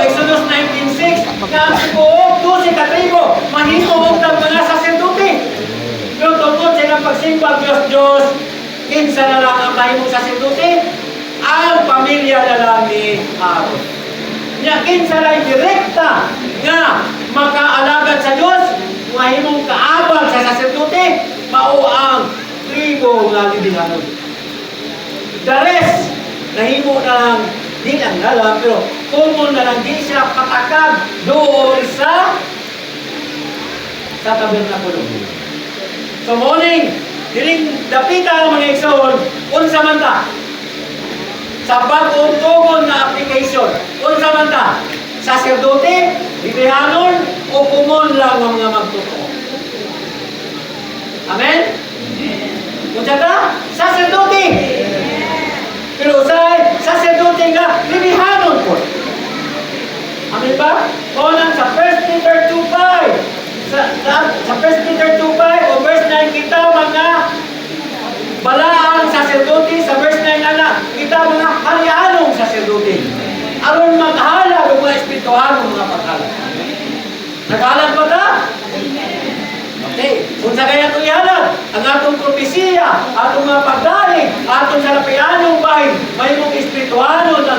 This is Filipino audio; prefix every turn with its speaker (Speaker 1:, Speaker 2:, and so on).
Speaker 1: Exodus 19:6, nga ang sibuok, 12 ka tribo, mahimo ang mga saserdote. Pero tungkol sa ilang pagsimba, Diyos, kinsa na lang ang mahimong saserdote? Ang pamilya na lang ni Aaron. Nya kinsa lang direkta nga makaalagad sa Diyos, mahimong kaabag sa saserdote, mao ang tribo nga Levihanon. The rest, nahimo na lang, di lang nala, pero common na lang, di siya patakag doon sa tabernakulo. So morning, diring dapita ang mga igsoon, unsa man ta? Sa bagong tugon na application, unsa man ta? Saserdote, Levihanon, o common lang ang mga magtotoo? Amen? Unsa ta? Saserdote! Pero usay, saserdote nga, Levihanon po. Amen ba? O nang sa 1 Peter 2:5, sa 1 Peter 2:5 o verse 9, kita mga balaang saserdote. Sa verse 9 na, kita mga harianong saserdote. Aron maghalag ang mga espirituhanong mga paghalag. Naghalag ba ta? Okay. Kung sa kaya ito'y halag, ang atong propesiya, atong mga pagdalig, atong sarapianong bahay, may mong espirituhanon na